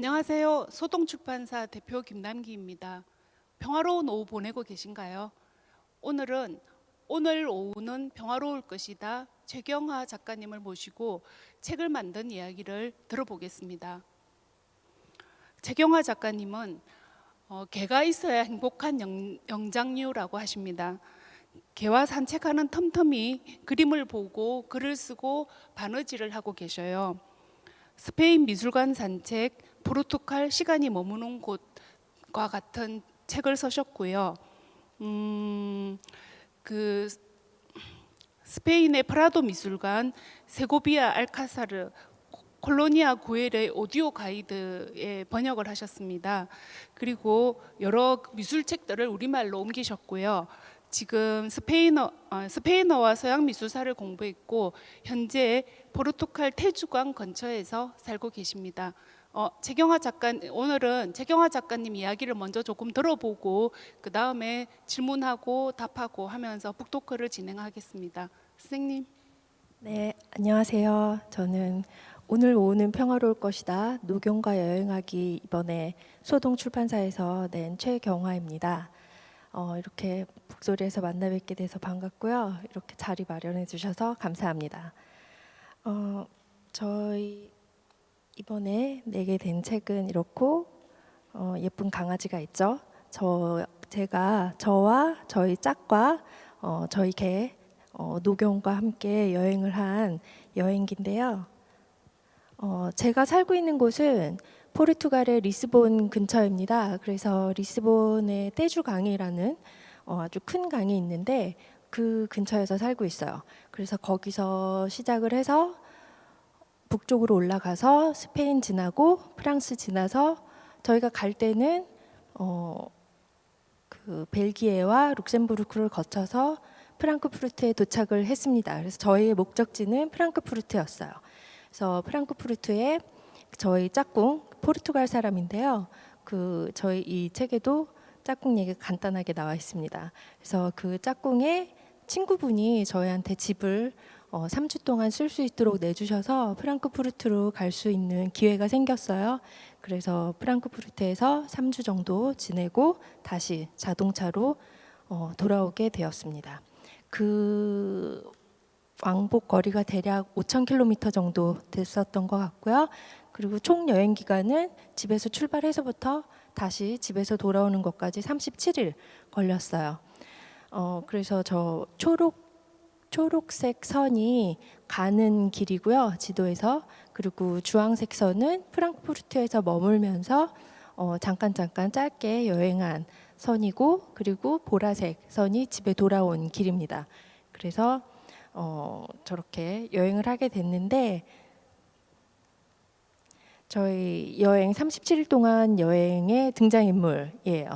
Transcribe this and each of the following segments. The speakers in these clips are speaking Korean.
안녕하세요. 소동출판사 대표 김남기입니다. 평화로운 오후 보내고 계신가요? 오늘 오후는 평화로울 것이다. 최경화 작가님을 모시고 책을 만든 이야기를 들어보겠습니다. 최경화 작가님은 개가 있어야 행복한 영장류라고 하십니다. 개와 산책하는 틈틈이 그림을 보고 글을 쓰고 바느질을 하고 계셔요. 스페인 미술관 산책, 포르투갈 시간이 머무는 곳과 같은 책을 쓰셨고요. 그 스페인의 프라도 미술관, 세고비아 알카사르, 콜로니아 구엘의 오디오 가이드에 번역을 하셨습니다. 그리고 여러 미술책들을 우리말로 옮기셨고요. 지금 스페인어와 서양 미술사를 공부했고 현재 포르투갈 테주강 근처에서 살고 계십니다. 오늘은 최경화 작가님 이야기를 먼저 조금 들어보고 그 다음에 질문하고 답하고 하면서 북토크를 진행하겠습니다. 선생님. 네, 안녕하세요. 저는 오늘 오후는 평화로울 것이다. 노경과 여행하기 이번에 소동 출판사에서 낸 최경화입니다. 이렇게 북소리에서 만나 뵙게 돼서 반갑고요. 이렇게 자리 마련해 주셔서 감사합니다. 저희 이번에 내게 된 책은 이렇고 예쁜 강아지가 있죠. 저와 저희 짝과 저희 개 노경과 함께 여행을 한 여행기인데요. 제가 살고 있는 곳은 포르투갈의 리스본 근처입니다. 그래서 리스본의 떼주 강이라는 아주 큰 강이 있는데 그 근처에서 살고 있어요. 그래서 거기서 시작을 해서 북쪽으로 올라가서 스페인 지나고 프랑스 지나서 저희가 갈 때는 그 벨기에와 룩셈부르크를 거쳐서 프랑크푸르트에 도착을 했습니다. 그래서 저희의 목적지는 프랑크푸르트였어요. 그래서 프랑크푸르트에 저희 짝꿍 포르투갈 사람인데요. 저희 이 책에도 짝꿍 얘기가 간단하게 나와 있습니다. 그래서 그 짝꿍의 친구분이 저희한테 집을 3주 동안 쓸 수 있도록 내주셔서 프랑크푸르트로 갈 수 있는 기회가 생겼어요. 그래서 프랑크푸르트에서 3주 정도 지내고 다시 자동차로 돌아오게 되었습니다. 그 왕복 거리가 대략 5,000km 정도 됐었던 것 같고요. 그리고 총 여행 기간은 집에서 출발해서부터 다시 집에서 돌아오는 것까지 37일 걸렸어요. 그래서 저 초록색 선이 가는 길이고요, 지도에서. 그리고 주황색 선은 프랑크푸르트에서 머물면서 잠깐 짧게 여행한 선이고, 그리고 보라색 선이 집에 돌아온 길입니다. 그래서 저렇게 여행을 하게 됐는데, 저희 여행 37일 동안 여행의 등장인물이에요.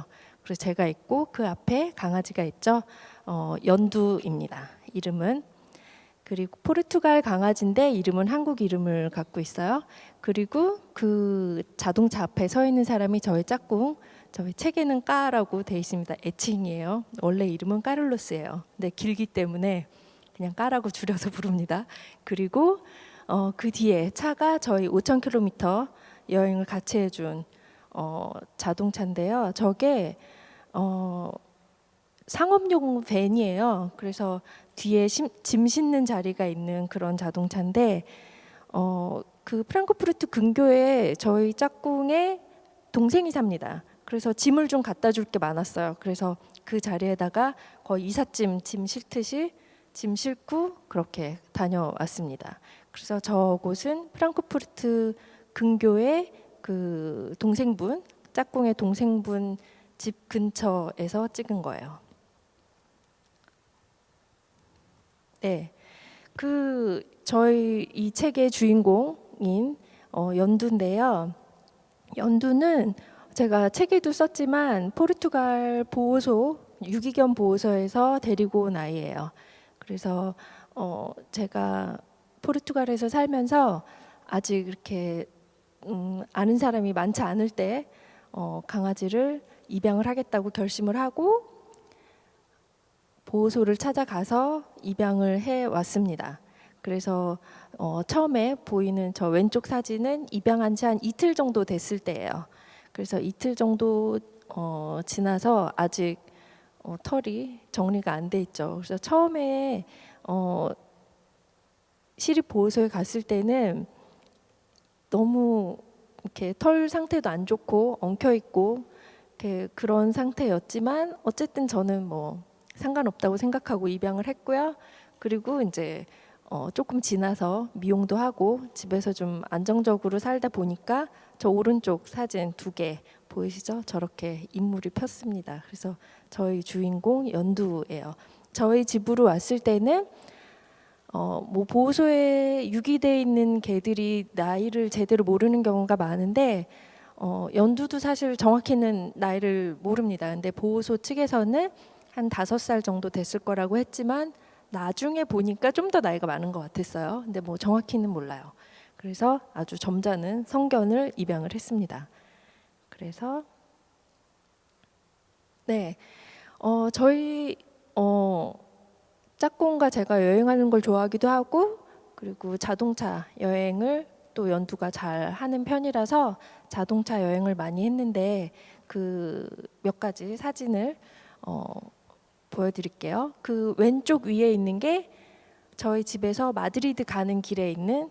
그래서 제가 있고 그 앞에 강아지가 있죠. 연두입니다. 이름은. 그리고 포르투갈 강아지인데 이름은 한국 이름을 갖고 있어요. 그리고 그 자동차 앞에 서 있는 사람이 저희 짝꿍. 저희 책에는 까라고 돼 있습니다. 애칭이에요. 원래 이름은 까를로스예요. 근데 길기 때문에 그냥 까라고 줄여서 부릅니다. 그리고 그 뒤에 차가 저희 5,000km 여행을 같이 해준 자동차인데요. 저게 상업용 밴이에요. 그래서 뒤에 짐 싣는 자리가 있는 그런 자동차인데 그 프랑크푸르트 근교에 저희 짝꿍의 동생이 삽니다. 그래서 짐을 좀 갖다 줄 게 많았어요. 그래서 그 자리에다가 거의 이삿짐 짐 싣듯이 짐 싣고 그렇게 다녀왔습니다. 그래서 저곳은 프랑크푸르트 근교의 그 짝꿍의 동생분 집 근처에서 찍은 거예요. 네, 저희 이 책의 주인공인 연두인데요. 연두는 제가 책에도 썼지만 포르투갈 보호소, 유기견 보호소에서 데리고 온 아이예요. 그래서 제가 포르투갈에서 살면서 아직 이렇게 아는 사람이 많지 않을 때 강아지를 입양을 하겠다고 결심을 하고 보호소를 찾아가서 입양을 해 왔습니다. 그래서 처음에 보이는 저 왼쪽 사진은 입양한 지 한 이틀 정도 됐을 때예요. 그래서 이틀 정도 지나서 아직 털이 정리가 안 돼 있죠. 그래서 처음에 시립보호소에 갔을 때는 너무 이렇게 털 상태도 안 좋고 엉켜 있고 그런 상태였지만 어쨌든 저는 뭐 상관없다고 생각하고 입양을 했고요. 그리고 이제 조금 지나서 미용도 하고 집에서 좀 안정적으로 살다 보니까 저 오른쪽 사진 2개 보이시죠? 저렇게 인물이 폈습니다. 그래서 저희 주인공 연두예요. 저희 집으로 왔을 때는 뭐 보호소에 유기돼 있는 개들이 나이를 제대로 모르는 경우가 많은데 연두도 사실 정확히는 나이를 모릅니다. 근데 보호소 측에서는 한 5살 정도 됐을 거라고 했지만 나중에 보니까 좀 더 나이가 많은 것 같았어요. 근데 뭐 정확히는 몰라요. 그래서 아주 점잖은 성견을 입양을 했습니다. 그래서 네, 저희 짝꿍과 제가 여행하는 걸 좋아하기도 하고 그리고 자동차 여행을 또 연두가 잘 하는 편이라서 자동차 여행을 많이 했는데 그 몇 가지 사진을 보여드릴게요. 그 왼쪽 위에 있는 게 저희 집에서 마드리드 가는 길에 있는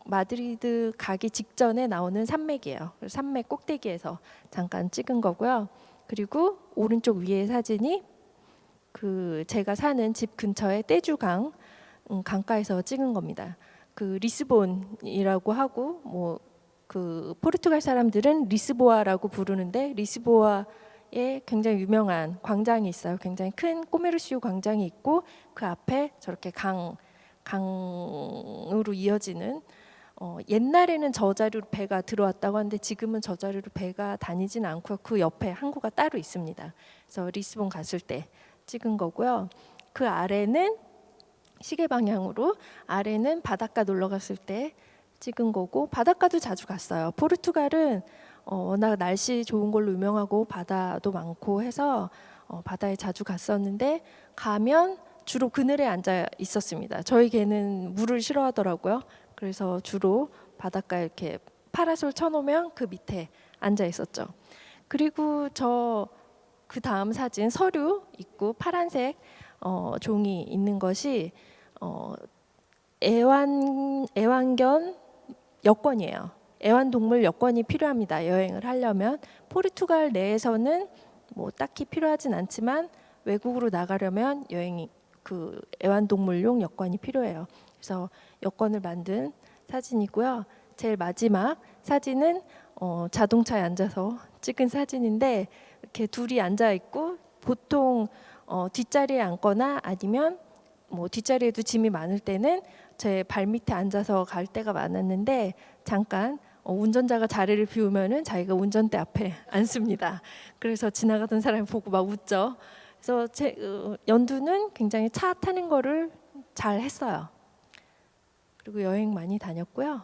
마드리드 가기 직전에 나오는 산맥이에요. 산맥 꼭대기에서 잠깐 찍은 거고요. 그리고 오른쪽 위에 사진이 그 제가 사는 집 근처의 떼주강 강가에서 찍은 겁니다. 그 리스본이라고 하고 뭐 그 포르투갈 사람들은 리스보아라고 부르는데 리스보아에 굉장히 유명한 광장이 있어요. 굉장히 큰 꼬메르시오 광장이 있고 그 앞에 저렇게 강으로 이어지는 옛날에는 저 자리로 배가 들어왔다고 하는데 지금은 저 자리로 배가 다니지는 않고요. 그 옆에 항구가 따로 있습니다. 그래서 리스본 갔을 때 찍은 거고요. 그 아래는 시계 방향으로 아래는 바닷가 놀러 갔을 때 찍은 거고 바닷가도 자주 갔어요. 포르투갈은 워낙 날씨 좋은 걸로 유명하고 바다도 많고 해서 바다에 자주 갔었는데 가면 주로 그늘에 앉아 있었습니다. 저희 개는 물을 싫어하더라고요. 그래서 주로 바닷가에 이렇게 파라솔 쳐놓으면 그 밑에 앉아 있었죠. 그리고 저 그 다음 사진 서류 있고 파란색 종이 있는 것이 애완견 여권이에요. 애완동물 여권이 필요합니다. 여행을 하려면 포르투갈 내에서는 뭐 딱히 필요하진 않지만 외국으로 나가려면 그 애완동물용 여권이 필요해요. 그래서 여권을 만든 사진이고요. 제일 마지막 사진은 자동차에 앉아서 찍은 사진인데 이렇게 둘이 앉아 있고 보통 뒷자리에 앉거나 아니면 뭐 뒷자리에도 짐이 많을 때는 제 발밑에 앉아서 갈 때가 많았는데 잠깐 운전자가 자리를 비우면은 자기가 운전대 앞에 앉습니다. 그래서 지나가던 사람이 보고 막 웃죠. 그래서 연두는 굉장히 차 타는 거를 잘 했어요. 그리고 여행 많이 다녔고요.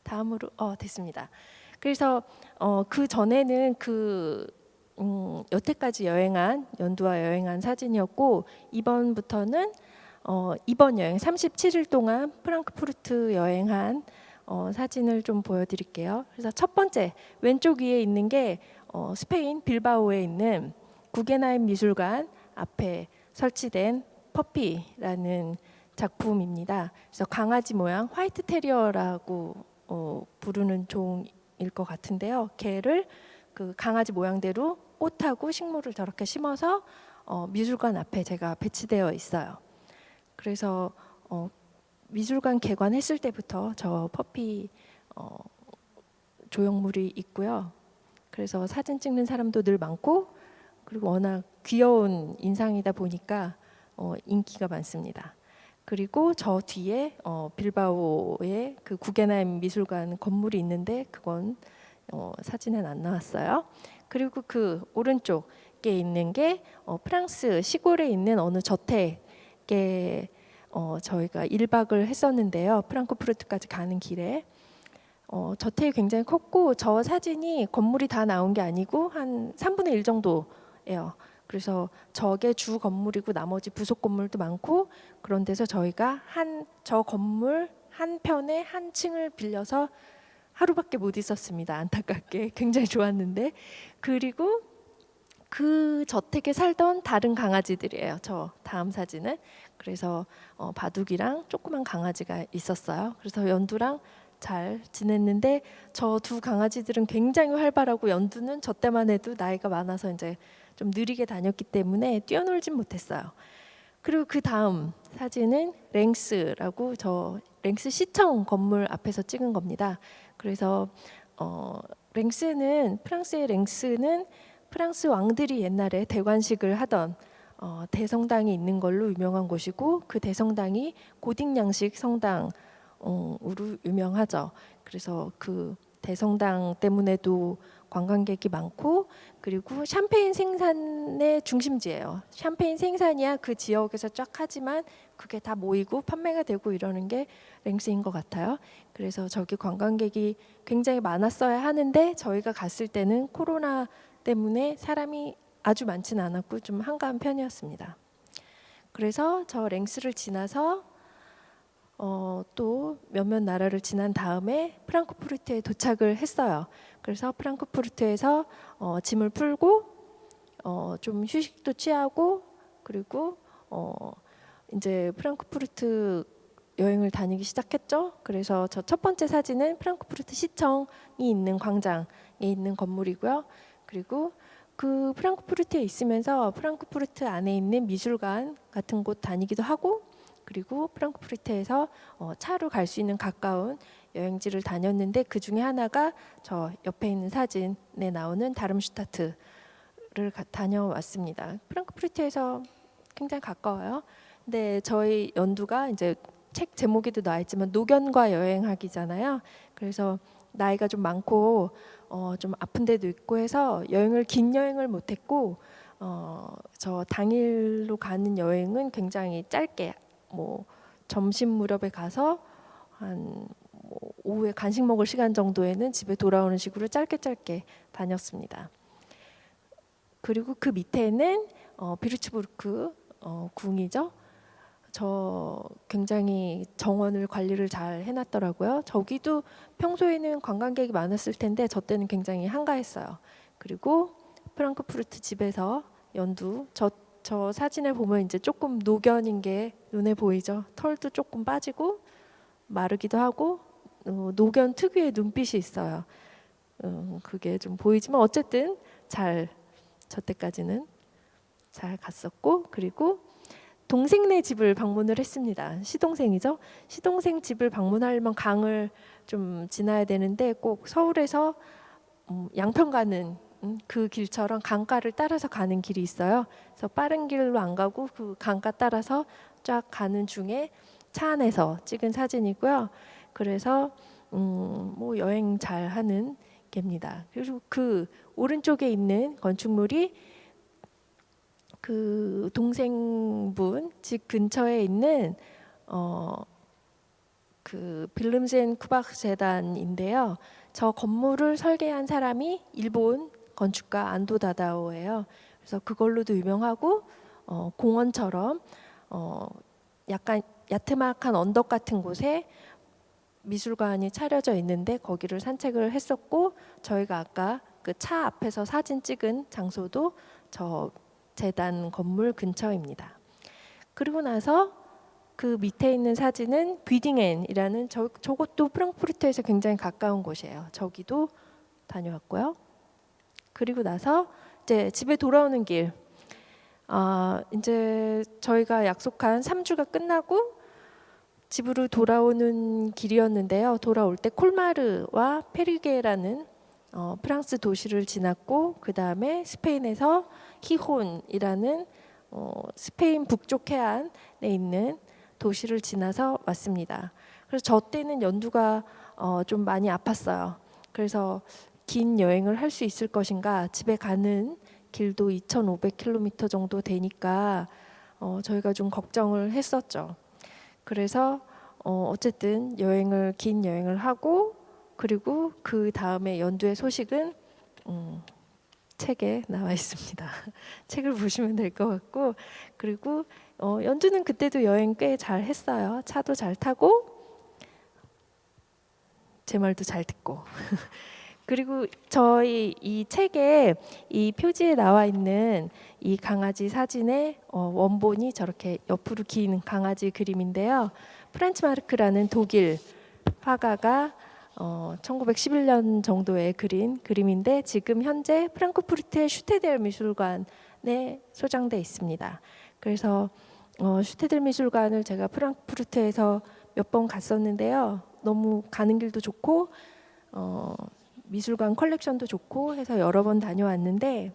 다음으로 됐습니다. 그래서 그 전에는 여태까지 연두와 여행한 사진이었고 이번부터는 이번 여행 37일 동안 프랑크푸르트 여행한 사진을 좀 보여드릴게요. 그래서 첫 번째 왼쪽 위에 있는 게 스페인 빌바오에 있는 구겐하임 미술관 앞에 설치된 퍼피라는 작품입니다. 그래서 강아지 모양 화이트 테리어라고 부르는 종일 것 같은데요. 개를 그 강아지 모양대로 꽃하고 식물을 저렇게 심어서 미술관 앞에 제가 배치되어 있어요. 그래서 미술관 개관했을 때부터 저 퍼피 조형물이 있고요. 그래서 사진 찍는 사람도 늘 많고 그리고 워낙 귀여운 인상이다 보니까 인기가 많습니다. 그리고 저 뒤에 빌바오의 그 구겐하임 미술관 건물이 있는데 그건 사진엔 안 나왔어요. 그리고 그 오른쪽에 있는 게 프랑스 시골에 있는 어느 저택에 저희가 1박을 했었는데요. 프랑크푸르트까지 가는 길에 저택이 굉장히 컸고 저 사진이 건물이 다 나온 게 아니고 한 3분의 1 정도예요. 그래서 저게 주 건물이고 나머지 부속 건물도 많고 그런 데서 저희가 저 건물 한 편에 한 층을 빌려서 하루밖에 못 있었습니다. 안타깝게 굉장히 좋았는데 그리고 그 저택에 살던 다른 강아지들이에요. 저 다음 사진은 그래서 바둑이랑 조그만 강아지가 있었어요. 그래서 연두랑 잘 지냈는데 저 두 강아지들은 굉장히 활발하고 연두는 저 때만 해도 나이가 많아서 이제 좀 느리게 다녔기 때문에 뛰어놀진 못했어요. 그리고 그 다음 사진은 랭스라고 저 랭스 시청 건물 앞에서 찍은 겁니다. 그래서 랭스는 프랑스의 랭스는 프랑스 왕들이 옛날에 대관식을 하던 대성당이 있는 걸로 유명한 곳이고 그 대성당이 고딕 양식 성당으로 유명하죠. 그래서 그 대성당 때문에도 관광객이 많고 그리고 샴페인 생산의 중심지예요. 샴페인 생산이야 그 지역에서 쫙 하지만 그게 다 모이고 판매가 되고 이러는 게 랭스인 것 같아요. 그래서 저기 관광객이 굉장히 많았어야 하는데 저희가 갔을 때는 코로나 때문에 사람이 아주 많지는 않았고 좀 한가한 편이었습니다. 그래서 저 랭스를 지나서 또 몇몇 나라를 지난 다음에 프랑크푸르트에 도착을 했어요. 그래서 프랑크푸르트에서 짐을 풀고 좀 휴식도 취하고 그리고 이제 프랑크푸르트 여행을 다니기 시작했죠. 그래서 저 첫 번째 사진은 프랑크푸르트 시청이 있는 광장에 있는 건물이고요. 그리고 그 프랑크푸르트에 있으면서 프랑크푸르트 안에 있는 미술관 같은 곳 다니기도 하고 그리고 프랑크푸르트에서 차로 갈 수 있는 가까운 여행지를 다녔는데 그 중에 하나가 저 옆에 있는 사진에 나오는 다름슈타트를 다녀왔습니다. 프랑크푸르트에서 굉장히 가까워요. 근데 저희 연두가 이제 책 제목에도 나와 있지만 노견과 여행하기잖아요. 그래서 나이가 좀 많고 좀 아픈 데도 있고 해서 긴 여행을 못했고 저 당일로 가는 여행은 굉장히 짧게 뭐 점심 무렵에 가서 뭐 오후에 간식 먹을 시간 정도에는 집에 돌아오는 식으로 짧게 다녔습니다. 그리고 그 밑에는 비르츠부르크 궁이죠. 저 굉장히 정원을 관리를 잘 해놨더라고요. 저기도 평소에는 관광객이 많았을 텐데 저 때는 굉장히 한가했어요. 그리고 프랑크푸르트 집에서 연두 저 사진을 보면 이제 조금 노견인 게 눈에 보이죠. 털도 조금 빠지고 마르기도 하고 노견 특유의 눈빛이 있어요. 그게 좀 보이지만 어쨌든 저 때까지는 잘 갔었고 그리고 동생네 집을 방문을 했습니다. 시동생이죠. 시동생 집을 방문하려면 강을 좀 지나야 되는데 꼭 서울에서 양평 가는 그 길처럼 강가를 따라서 가는 길이 있어요. 그래서 빠른 길로 안 가고 그 강가 따라서 쫙 가는 중에 차 안에서 찍은 사진이고요. 그래서 뭐 여행 잘 하는 게입니다. 그리고 그 오른쪽에 있는 건축물이 그 동생분 집 근처에 있는 그 빌름센 쿠박 재단인데요. 저 건물을 설계한 사람이 일본 건축가 안도 다다오예요. 그래서 그걸로도 유명하고 공원처럼 약간 야트막한 언덕 같은 곳에 미술관이 차려져 있는데 거기를 산책을 했었고 저희가 아까 그 차 앞에서 사진 찍은 장소도 저 재단 건물 근처입니다. 그리고 나서 그 밑에 있는 사진은 비딩엔이라는 저것도 프랑크푸르트에서 굉장히 가까운 곳이에요. 저기도 다녀왔고요. 그리고 나서 이제 집에 돌아오는 길, 이제 저희가 약속한 3주가 끝나고 집으로 돌아오는 길이었는데요. 돌아올 때 콜마르와 페르게라는 프랑스 도시를 지났고 그 다음에 스페인에서 히혼이라는 스페인 북쪽 해안에 있는 도시를 지나서 왔습니다. 그래서 저 때는 연두가 좀 많이 아팠어요. 그래서 긴 여행을 할 수 있을 것인가 집에 가는 길도 2,500km 정도 되니까 저희가 좀 걱정을 했었죠. 그래서 어쨌든 긴 여행을 하고 그리고 그 다음에 연두의 소식은 책에 나와 있습니다. 책을 보시면 될 것 같고, 그리고 연두는 그때도 여행 꽤 잘 했어요. 차도 잘 타고 제 말도 잘 듣고. 그리고 저희 이 책에 이 표지에 나와 있는 이 강아지 사진의 원본이 저렇게 옆으로 긴 강아지 그림인데요. 프란츠 마르크라는 독일 화가가 1911년 정도에 그린 그림인데 지금 현재 프랑크푸르트의 슈테델 미술관에 소장돼 있습니다. 그래서 슈테델 미술관을 제가 프랑크푸르트에서 몇 번 갔었는데요. 너무 가는 길도 좋고 미술관 컬렉션도 좋고 해서 여러 번 다녀왔는데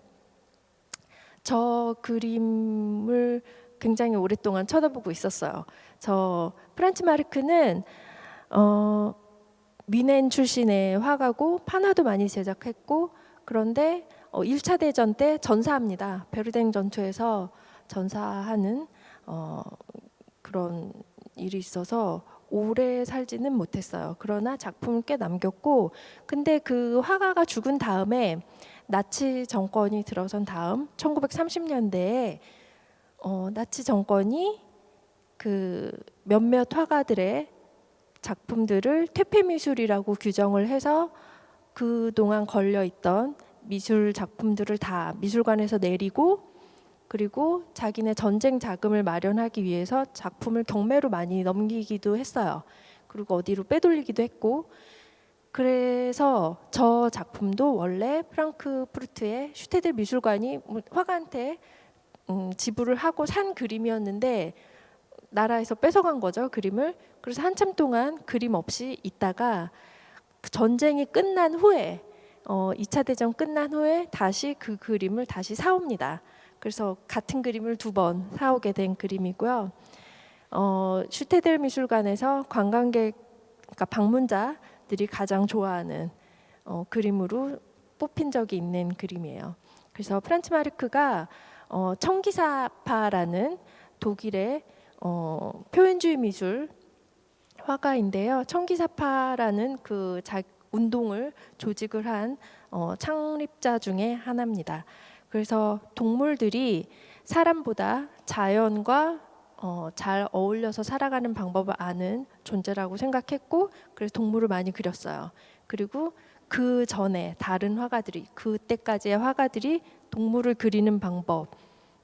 저 그림을 굉장히 오랫동안 쳐다보고 있었어요. 저 프란츠 마르크는 뮌헨 출신의 화가고 판화도 많이 제작했고 그런데 1차 대전 때 전사합니다. 베르댕 전투에서 전사하는 그런 일이 있어서 오래 살지는 못했어요. 그러나 작품을 꽤 남겼고 근데 그 화가가 죽은 다음에 나치 정권이 들어선 다음 1930년대에 나치 정권이 그 몇몇 화가들의 작품들을 퇴폐미술이라고 규정을 해서 그동안 걸려있던 미술 작품들을 다 미술관에서 내리고 그리고 자기네 전쟁 자금을 마련하기 위해서 작품을 경매로 많이 넘기기도 했어요. 그리고 어디로 빼돌리기도 했고 그래서 저 작품도 원래 프랑크푸르트의 슈테델 미술관이 화가한테 지불을 하고 산 그림이었는데 나라에서 뺏어간 거죠, 그림을. 그래서 한참 동안 그림 없이 있다가 전쟁이 끝난 후에 2차 대전 끝난 후에 다시 그 그림을 다시 사옵니다. 그래서 같은 그림을 2번 사오게 된 그림이고요. 슈테델 미술관에서 관광객, 그러니까 방문자들이 가장 좋아하는 그림으로 뽑힌 적이 있는 그림이에요. 그래서 프란츠 마르크가 청기사파라는 독일의 표현주의 미술 화가인데요. 청기사파라는 그 운동을 조직을 한 창립자 중에 하나입니다. 그래서 동물들이 사람보다 자연과 잘 어울려서 살아가는 방법을 아는 존재라고 생각했고 그래서 동물을 많이 그렸어요. 그리고 그 전에 다른 화가들이 그때까지의 화가들이 동물을 그리는 방법,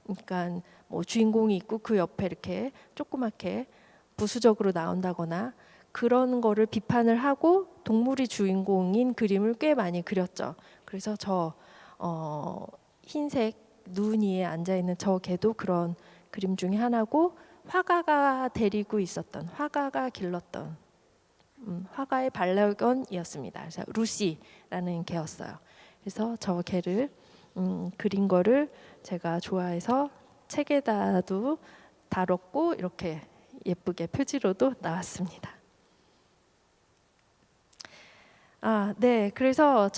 그러니까 뭐 주인공이 있고 그 옆에 이렇게 조그맣게 부수적으로 나온다거나 그런 거를 비판을 하고 동물이 주인공인 그림을 꽤 많이 그렸죠. 그래서 저 흰색 눈 위에 앉아 있는 저 개도 그런 그림 중에 하나고 화가가 데리고 있었던 화가가 길렀던 화가의 반려견이었습니다. 그래서 루시라는 개였어요. 그래서 저 개를 그린 거를 제가 좋아해서 책에다도 다뤘고 이렇게 예쁘게 표지로도 나왔습니다. 네. 그래서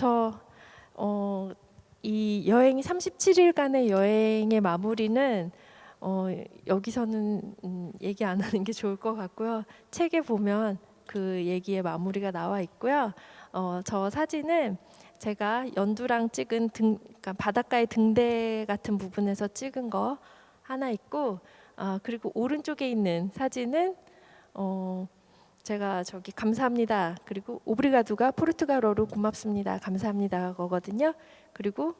이 여행이 37일간의 여행의 마무리는 여기서는 얘기 안 하는 게 좋을 것 같고요. 책에 보면 그 얘기의 마무리가 나와 있고요. 저 사진은 제가 연두랑 찍은 그러니까 바닷가의 등대 같은 부분에서 찍은 거 하나 있고 그리고 오른쪽에 있는 사진은 제가 저기 감사합니다. 그리고 오브리가두가 포르투갈어로 고맙습니다. 감사합니다 거거든요. 그리고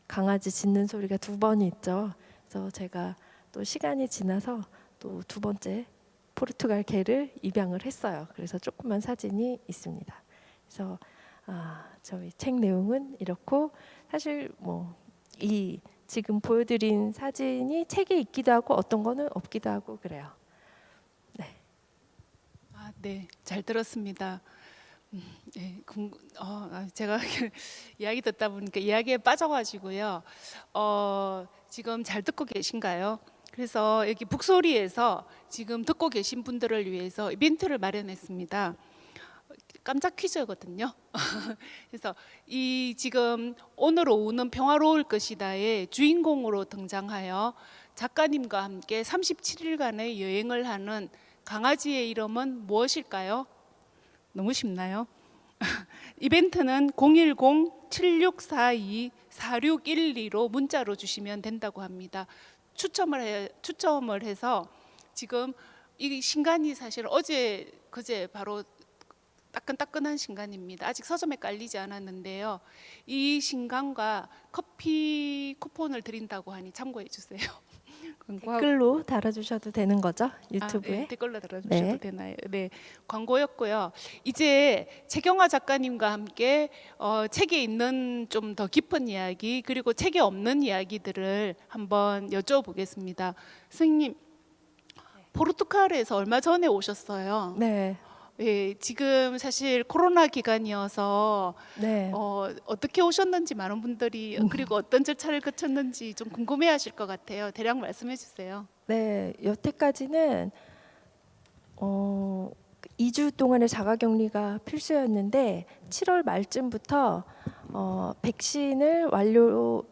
강아지 짖는 소리가 2번이 있죠. 그래서 제가 또 시간이 지나서 또 2번째 포르투갈 개를 입양을 했어요. 그래서 조그만 사진이 있습니다. 그래서 저희 책 내용은 이렇고 사실 뭐 이 지금 보여드린 사진이 책에 있기도 하고 어떤 거는 없기도 하고 그래요. 네. 네, 잘 들었습니다. 네, 제가 이야기 듣다 보니까 이야기에 빠져가지고요. 지금 잘 듣고 계신가요? 그래서 여기 북소리에서 지금 듣고 계신 분들을 위해서 이벤트를 마련했습니다. 깜짝 퀴즈거든요. 그래서 이 지금 오늘 오후는 평화로울 것이다의 주인공으로 등장하여 작가님과 함께 37일간의 여행을 하는 강아지의 이름은 무엇일까요? 너무 쉽나요? 이벤트는 010-7642-4612로 문자로 주시면 된다고 합니다. 추첨을 해서 지금 이 신간이 사실 어제 그제 바로 따끈따끈한 신간입니다. 아직 서점에 깔리지 않았는데요. 이 신간과 커피 쿠폰을 드린다고 하니 참고해 주세요. 댓글로 달아주셔도 되는 거죠? 유튜브에. 네, 댓글로 달아주셔도 네. 되나요? 네, 광고였고요. 이제 최경화 작가님과 함께 책에 있는 좀 더 깊은 이야기 그리고 책에 없는 이야기들을 한번 여쭤보겠습니다. 선생님, 포르투갈에서 얼마 전에 오셨어요. 네. 예, 지금 사실 코로나 기간이어서 네. 어떻게 오셨는지 많은 분들이 그리고 어떤 절차를 거쳤는지 좀 궁금해하실 것 같아요. 대략 말씀해 주세요. 네. 여태까지는 2주 동안의 자가격리가 필수였는데 7월 말쯤부터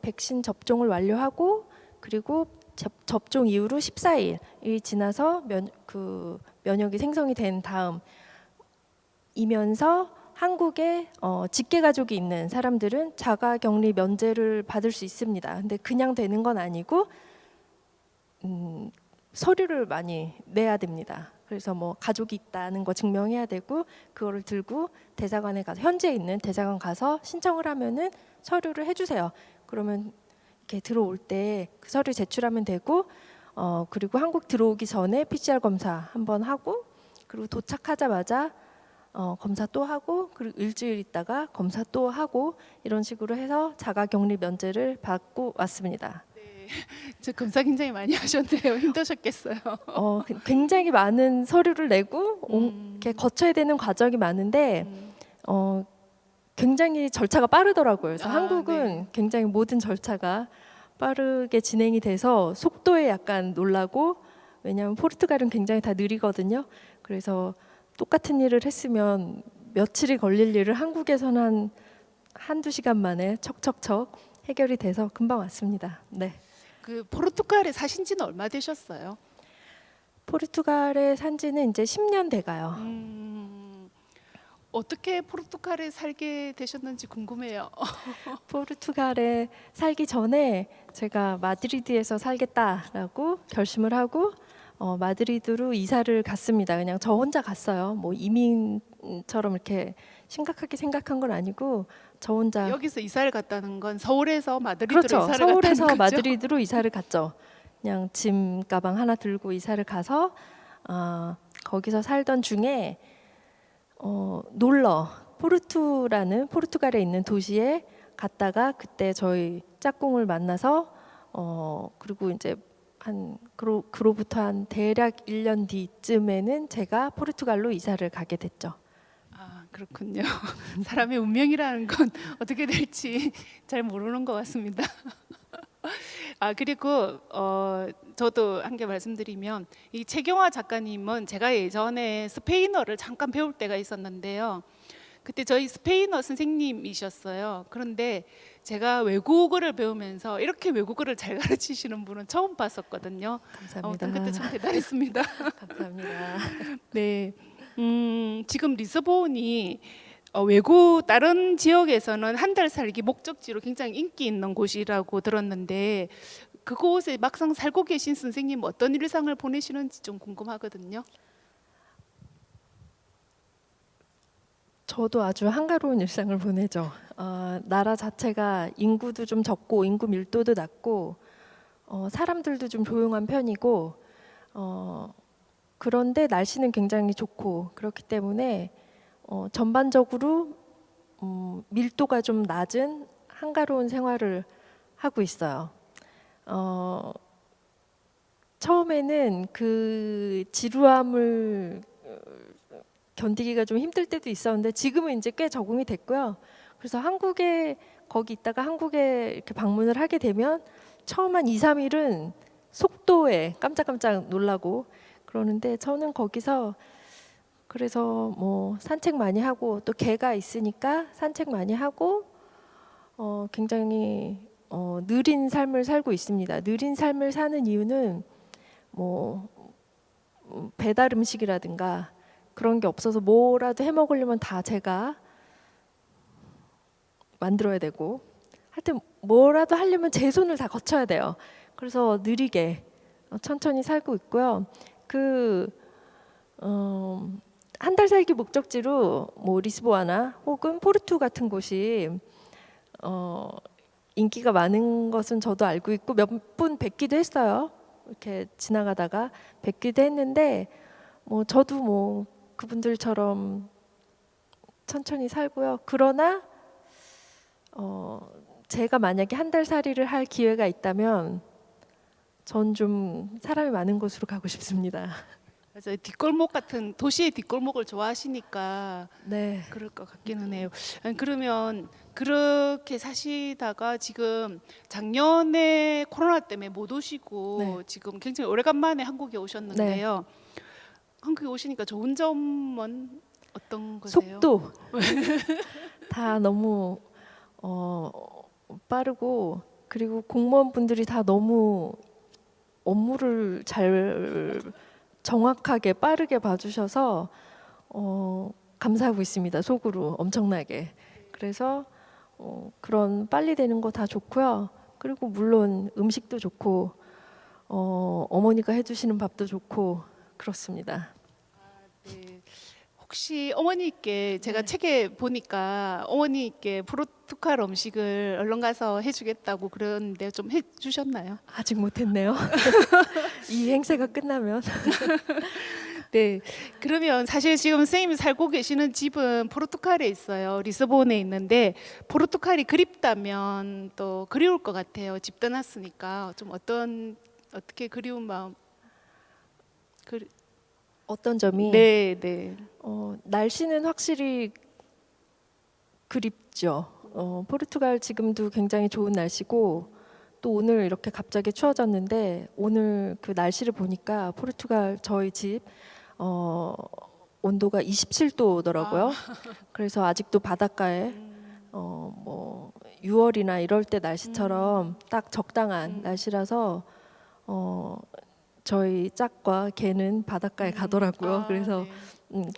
백신 접종을 완료하고 그리고 접종 이후로 14일이 지나서 면역이 생성이 된 다음이면서 한국에 직계 가족이 있는 사람들은 자가격리 면제를 받을 수 있습니다. 근데 그냥 되는 건 아니고 서류를 많이 내야 됩니다. 그래서 뭐 가족이 있다는 거 증명해야 되고 그거를 들고 대사관에 가서 현지에 있는 대사관 가서 신청을 하면은 서류를 해주세요. 그러면 이렇게 들어올 때 그 서류 제출하면 되고 그리고 한국 들어오기 전에 PCR 검사 한번 하고 그리고 도착하자마자 검사 또 하고 그리고 일주일 있다가 검사 또 하고 이런 식으로 해서 자가격리 면제를 받고 왔습니다. 저 검사 굉장히 많이 하셨네요. 힘드셨겠어요. 굉장히 많은 서류를 내고 이렇게 거쳐야 되는 과정이 많은데 굉장히 절차가 빠르더라고요. 그래서 한국은 네. 굉장히 모든 절차가 빠르게 진행이 돼서 속도에 약간 놀라고 왜냐하면 포르투갈은 굉장히 다 느리거든요. 그래서 똑같은 일을 했으면 며칠이 걸릴 일을 한국에서는 한두 시간 만에 척척척 해결이 돼서 금방 왔습니다. 네. 그 포르투갈에 사신 지는 얼마 되셨어요? 포르투갈에 산 지는 이제 10년 돼가요. 어떻게 포르투갈에 살게 되셨는지 궁금해요. 포르투갈에 살기 전에 제가 마드리드에서 살겠다라고 결심을 하고 마드리드로 이사를 갔습니다. 그냥 저 혼자 갔어요. 뭐 이민처럼 이렇게 심각하게 생각한 건 아니고 저 혼자. 여기서 이사를 갔다는 건 서울에서 마드리드로 그렇죠. 이사를 서울에서 갔다는 거죠? 마드리드로 이사를 갔죠. 그냥 짐 가방 하나 들고 이사를 가서 거기서 살던 중에 포르투라는 포르투갈에 있는 도시에 갔다가 그때 저희 짝꿍을 만나서 그리고 이제 그로부터 한 대략 1년 뒤쯤에는 제가 포르투갈로 이사를 가게 됐죠. 아, 그렇군요. 사람의 운명이라는 건 어떻게 될지 잘 모르는 것 같습니다. 그리고 저도 한 개 말씀드리면 이 최경화 작가님은 제가 예전에 스페인어를 잠깐 배울 때가 있었는데요. 그때 저희 스페인어 선생님이셨어요. 그런데 제가 외국어를 배우면서 이렇게 외국어를 잘 가르치시는 분은 처음 봤었거든요. 감사합니다. 그때 참 대단했습니다. 감사합니다. 네, 지금 리스본이 외국 다른 지역에서는 한 달 살기 목적지로 굉장히 인기 있는 곳이라고 들었는데 그곳에 막상 살고 계신 선생님 어떤 일상을 보내시는지 좀 궁금하거든요. 저도 아주 한가로운 일상을 보내죠. 나라 자체가 인구도 좀 적고 인구 밀도도 낮고 사람들도 좀 조용한 편이고 그런데 날씨는 굉장히 좋고 그렇기 때문에 전반적으로 밀도가 좀 낮은 한가로운 생활을 하고 있어요. 처음에는 그 지루함을 견디기가 좀 힘들 때도 있었는데 지금은 이제 꽤 적응이 됐고요. 그래서 거기 있다가 한국에 이렇게 방문을 하게 되면 처음 한 2, 3일은 속도에 깜짝깜짝 놀라고 그러는데 저는 거기서 그래서 뭐 산책 많이 하고 또 개가 있으니까 산책 많이 하고 굉장히 느린 삶을 살고 있습니다. 느린 삶을 사는 이유는 뭐 배달 음식이라든가 그런 게 없어서 뭐라도 해 먹으려면 다 제가 만들어야 되고 하여튼 뭐라도 하려면 제 손을 다 거쳐야 돼요. 그래서 느리게 천천히 살고 있고요. 한 달 살기 목적지로 뭐 리스보아나 혹은 포르투 같은 곳이 인기가 많은 것은 저도 알고 있고 몇 분 뵙기도 했어요. 이렇게 지나가다가 뵙기도 했는데 뭐 저도 뭐 그분들처럼 천천히 살고요. 그러나 제가 만약에 한 달 살이를 할 기회가 있다면 전 좀 사람이 많은 곳으로 가고 싶습니다. 맞아요. 뒷골목 같은 도시의 뒷골목을 좋아하시니까 네. 그럴 것 같기는 해요. 아니, 그러면 그렇게 사시다가 지금 작년에 코로나 때문에 못 오시고 네. 지금 굉장히 오래간만에 한국에 오셨는데요. 한국에 오시니까 좋은 점은 어떤 거세요? 속도 다 너무 빠르고 그리고 공무원분들이 다 너무 업무를 잘 정확하게 빠르게 봐주셔서 감사하고 있습니다. 속으로 엄청나게. 그래서 그런 빨리 되는 거 다 좋고요. 그리고 물론 음식도 좋고 어머니가 해주시는 밥도 좋고 그렇습니다. 네. 혹시 어머니께 제가 네. 책에 보니까 어머니께 포르투갈 음식을 얼른 가서 해주겠다고 그러는데 좀 해주셨나요? 아직 못했네요. 이 행세가 끝나면. 네. 그러면 사실 지금 선생님이 살고 계시는 집은 포르투갈에 있어요. 리스본에 있는데 포르투갈이 그립다면 또 그리울 것 같아요. 집 떠났으니까 좀 어떻게 그리운 마음? 어떤 점이 네, 네. 날씨는 확실히 그립죠. 포르투갈 지금도 굉장히 좋은 날씨고 또 오늘 이렇게 갑자기 추워졌는데 오늘 그 날씨를 보니까 포르투갈 저희 집 온도가 27도더라고요. 그래서 아직도 바닷가에 뭐 6월이나 이럴 때 날씨처럼 딱 적당한 날씨라서 저희 짝과 개는 바닷가에 가더라고요. 그래서 네.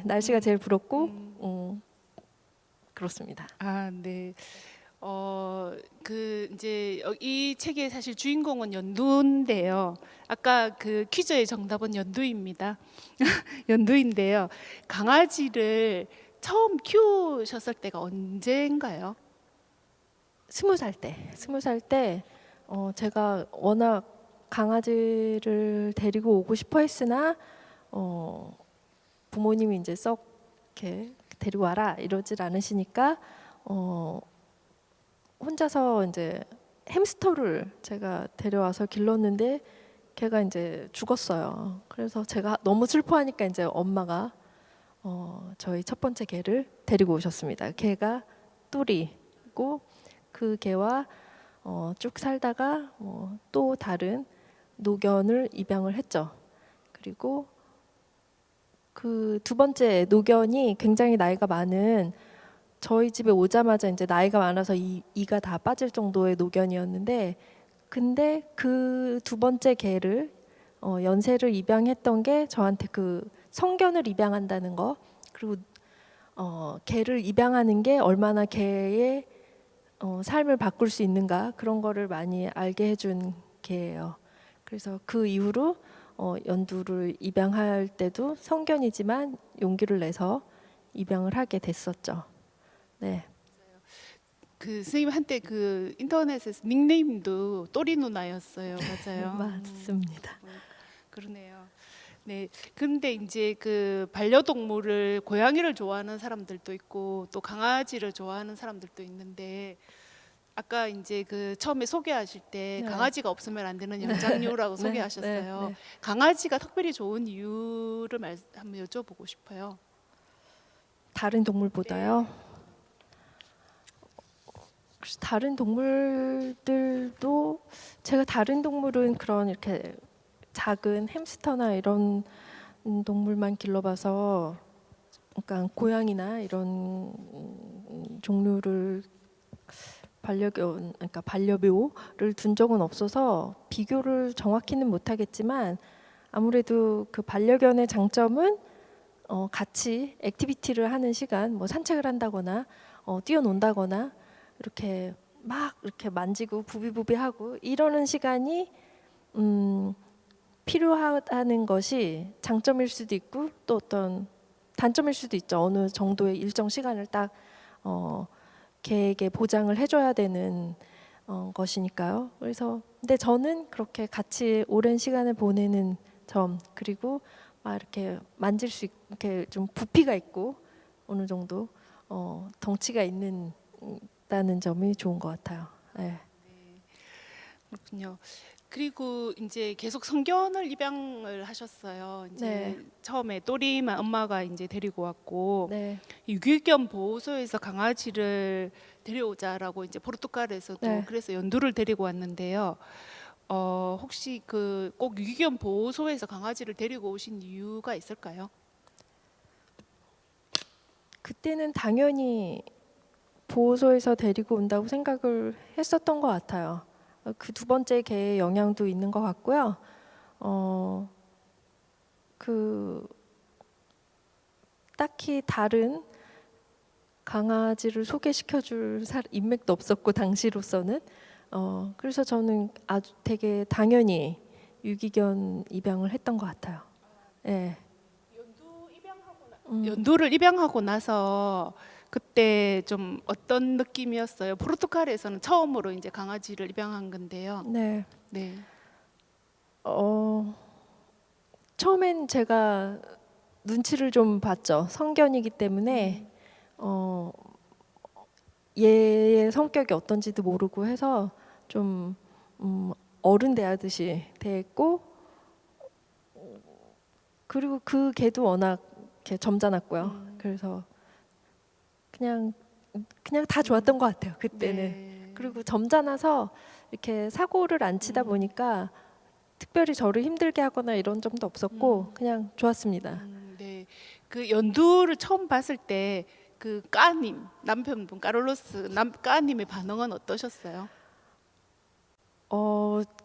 날씨가 제일 부럽고 그렇습니다. 아, 네. 그 이제 이 책의 사실 주인공은 연두인데요. 아까 그 퀴즈의 정답은 연두입니다. 연두인데요. 강아지를 처음 키우셨을 때가 언제인가요? 20살 때 제가 워낙 강아지를 데리고 오고 싶어 했으나 부모님이 이제 썩 이렇게 데리고 와라 이러질 않으시니까 혼자서 이제 햄스터를 제가 데려와서 길렀는데 걔가 이제 죽었어요. 그래서 제가 너무 슬퍼하니까 이제 엄마가 저희 첫 번째 개를 데리고 오셨습니다. 걔가 뚜리고 그 개와 쭉 살다가 또 다른 노견을 입양을 했죠. 그리고 그 두 번째 노견이 굉장히 나이가 많은 저희 집에 오자마자 이제 나이가 많아서 이가 다 빠질 정도의 노견이었는데 근데 그 두 번째 개를 연세를 입양했던 게 저한테 그 성견을 입양한다는 거 그리고 개를 입양하는 게 얼마나 개의 삶을 바꿀 수 있는가 그런 거를 많이 알게 해준 개예요. 그래서 그 이후로 연두를 입양할 때도 성견이지만 용기를 내서 입양을 하게 됐었죠. 네. 그 선생님 한때 그 인터넷에서 닉네임도 또리 누나였어요. 맞아요. 맞습니다. 그러네요. 네. 근데 이제 그 반려동물을 고양이를 좋아하는 사람들도 있고 또 강아지를 좋아하는 사람들도 있는데 아까 이제 그 처음에 소개하실 때 네. 강아지가 없으면 안 되는 영장류라고 네, 소개하셨어요. 네, 네. 강아지가 특별히 좋은 이유를 한번 여쭤보고 싶어요. 다른 동물보다요. 다른 동물들도 제가 다른 동물은 그런 이렇게 작은 햄스터나 이런 동물만 길러봐서 그러니까 고양이나 이런 종류를 그러니까 반려묘를 둔 적은 없어서 비교를 정확히는 못하겠지만 아무래도 그 반려견의 장점은 같이 액티비티를 하는 시간, 뭐 산책을 한다거나 뛰어논다거나 이렇게 막 이렇게 만지고 부비부비하고 이러는 시간이 필요하다는 것이 장점일 수도 있고 또 어떤 단점일 수도 있죠. 어느 정도의 일정 시간을 딱 개에게 보장을 해줘야 되는 것이니까요. 그래서 근데 저는 그렇게 같이 오랜 시간을 보내는 점 그리고 막 이렇게 만질 수 이렇게 좀 부피가 있고 어느 정도 덩치가 있는다는 점이 좋은 것 같아요. 네. 그렇군요. 그리고 이제 계속 성견을 입양을 하셨어요. 이제 네. 처음에 또리만 엄마가 이제 데리고 왔고 네. 유기견 보호소에서 강아지를 데려오자라고 이제 포르투갈에서도 네. 그래서 연두를 데리고 왔는데요. 혹시 그 꼭 유기견 보호소에서 강아지를 데리고 오신 이유가 있을까요? 그때는 당연히 보호소에서 데리고 온다고 생각을 했었던 것 같아요. 그 두 번째 개의 영향도 있는 것 같고요. 그 딱히 다른 강아지를 소개시켜줄 인맥도 없었고 당시로서는 그래서 저는 아주 되게 당연히 유기견 입양을 했던 것 같아요. 예. 연두를 입양하고 나서 그때 좀 어떤 느낌이었어요? 포르투갈에서는 처음으로 이제 강아지를 입양한 건데요. 네. 네. 처음엔 제가 눈치를 좀 봤죠. 성견이기 때문에 얘의 성격이 어떤지도 모르고 해서 좀 어른 대하듯이 대했고 그리고 그 개도 워낙 이렇게 점잖았고요. 그래서 그냥 다 좋았던 것 같아요. 그때는. 네. 그리고 점잖아서 이렇게 사고를 안 치다 보니까 특별히 저를 힘들게 하거나 이런 점도 없었고 그냥 좋았습니다. 네. 그 연두를 처음 봤을 때 그 까님 남편분 까를로스 까님의 반응은 어떠셨어요?